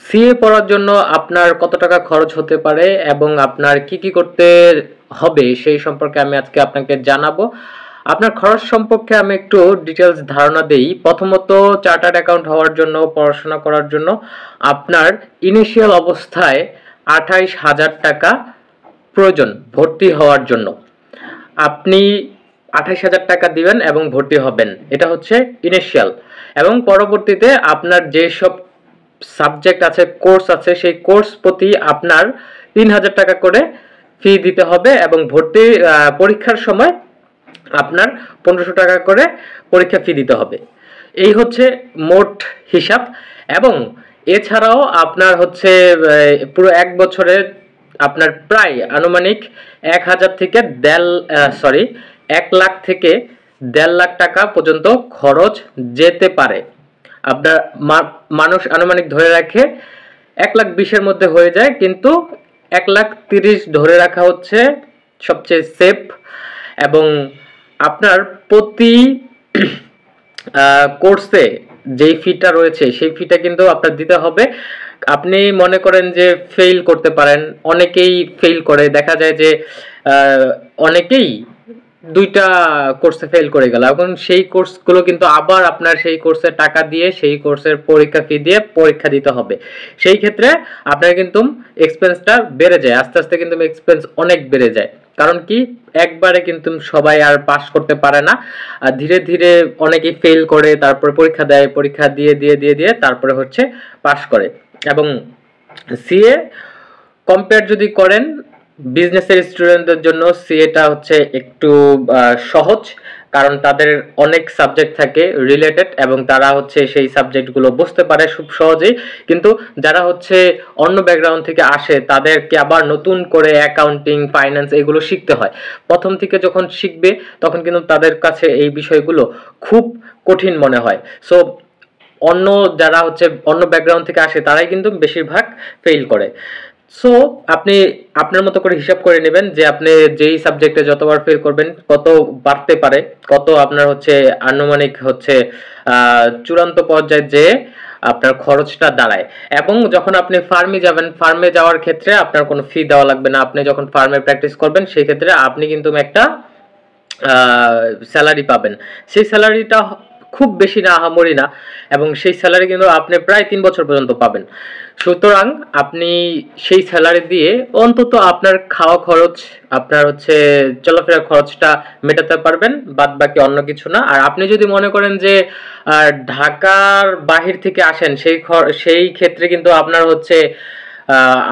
CA পড়ার জন্য আপনার কত টাকা খরচ হতে পারে এবং আপনার কি কি করতে হবে সেই সম্পর্কে আমি আজকে আপনাকে জানাবো। আপনার খরচ সম্পর্কে আমি একটু ডিটেলস ধারণা দেই। প্রথমত, চার্টার্ড অ্যাকাউন্ট হওয়ার জন্য, পড়াশোনা করার জন্য আপনার ইনিশিয়াল অবস্থায় 28,000 টাকা প্রয়োজন ভর্তি হওয়ার জন্য। আপনি 28,000 টাকা দিবেন এবং ভর্তি হবেন, এটা হচ্ছে ইনিশিয়াল। এবং পরবর্তীতে আপনার যেসব সাবজেক্ট আছে, কোর্স আছে, সেই কোর্স প্রতি আপনার 3,000 টাকা করে ফি দিতে হবে এবং ভর্তি পরীক্ষার সময় আপনার 1500 টাকা করে পরীক্ষা ফি দিতে হবে। এই হচ্ছে মোট হিসাব। এবং এছাড়াও আপনার হচ্ছে পুরো এক বছরে আপনার প্রায় আনুমানিক 1,000 থেকে 1 লাখ থেকে 1.5 লাখ টাকা পর্যন্ত খরচ যেতে পারে। আপনার মানুষ আনুমানিক ধরে রাখে 1,20,000-এর মধ্যে হয়ে যায়, কিন্তু 1,30,000 ধরে রাখা হচ্ছে সবচেয়ে সেফ। এবং আপনার প্রতি কোর্সে যেই ফিটা রয়েছে সেই ফিটা কিন্তু আপনার দিতে হবে। আপনি মনে করেন যে ফেল করতে পারেন, অনেকেই ফেল করে, দেখা যায় যে অনেকেই 2টা কোর্সে ফেল করে গেল। এখন সেই কোর্সগুলো কিন্তু আবার আপনার সেই কোর্সের টাকা দিয়ে, সেই কোর্সের পরীক্ষা ফি দিয়ে পরীক্ষা দিতে হবে। সেই ক্ষেত্রে আপনার কিন্তু এক্সপেন্সটা বেড়ে যায়, আস্তে আস্তে কিন্তু এক্সপেন্স অনেক বেড়ে যায়। কারণ কি, একবারে কিন্তু সবাই আর পাস করতে পারে না, আর ধীরে ধীরে অনেকেই ফেল করে, তারপরে পরীক্ষা দেয়, পরীক্ষা দিয়ে দিয়ে দিয়ে দিয়ে তারপরে হচ্ছে পাস করে। এবং সিএ কম্পেয়ার যদি করেন বিজনেসের স্টুডেন্টদের জন্য, সিএটা হচ্ছে একটু সহজ, কারণ তাদের অনেক সাবজেক্ট থাকে রিলেটেড এবং তারা হচ্ছে সেই সাবজেক্টগুলো বুঝতে পারে খুব সহজেই। কিন্তু যারা হচ্ছে অন্য ব্যাকগ্রাউন্ড থেকে আসে তাদেরকে আবার নতুন করে অ্যাকাউন্টিং, ফাইন্যান্স এগুলো শিখতে হয়। প্রথম থেকে যখন শিখবে তখন কিন্তু তাদের কাছে এই বিষয়গুলো খুব কঠিন মনে হয়। সো অন্য যারা হচ্ছে অন্য ব্যাকগ্রাউন্ড থেকে আসে তারাই কিন্তু বেশিরভাগ ফেল করে। সো আপনি আপনার মতো করে হিসাব করে নেবেন যে আপনি যেই সাবজেক্টে যতবার ফেল করবেন কত বাড়তে পারে, কত আপনার হচ্ছে আনুমানিক হচ্ছে চূড়ান্ত পর্যায়ে যে আপনার খরচটা দাঁড়ায়। এবং যখন আপনি ফার্মে যাবেন, ফার্মে যাওয়ার ক্ষেত্রে আপনার কোনো ফি দেওয়া লাগবে না। আপনি যখন ফার্মে প্র্যাকটিস করবেন সেই ক্ষেত্রে আপনি কিন্তু একটা স্যালারি পাবেন। সেই স্যালারিটা খুব বেশি না, আহামরি না, এবং সেই স্যালারি কিন্তু আপনি প্রায় 3 বছর পর্যন্ত পাবেন। সুতরাং আপনি সেই স্যালারি দিয়ে অন্তত আপনার খাওয়া খরচ, আপনার হচ্ছে চলাফেরার খরচটা মেটাতে পারবেন, বাদ বাকি অন্য কিছু না। আর আপনি যদি মনে করেন যে ঢাকার বাহির থেকে আসেন, সেই ক্ষেত্রে কিন্তু আপনার হচ্ছে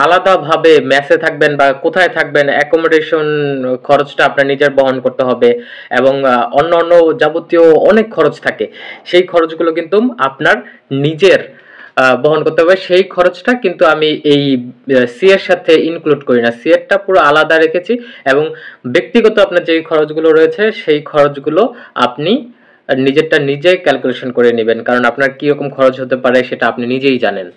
আলাদাভাবে মেসে থাকবেন বা কোথায় থাকবেন, অ্যাকোমোডেশন খরচটা আপনার নিজের বহন করতে হবে এবং অন্য অন্য যাবতীয় অনেক খরচ থাকে। সেই খরচগুলো কিন্তু আপনার নিজের বহন করতে হবে। সেই খরচটা কিন্তু আমি এই সি এর সাথে ইনক্লুড করি না, সি এরটা পুরো আলাদা রেখেছি। এবং ব্যক্তিগত আপনার যেই খরচগুলো রয়েছে সেই খরচগুলো আপনি নিজেরটা নিজে ক্যালকুলেশন করে নেবেন, কারণ আপনার কীরকম খরচ হতে পারে সেটা আপনি নিজেই জানেন।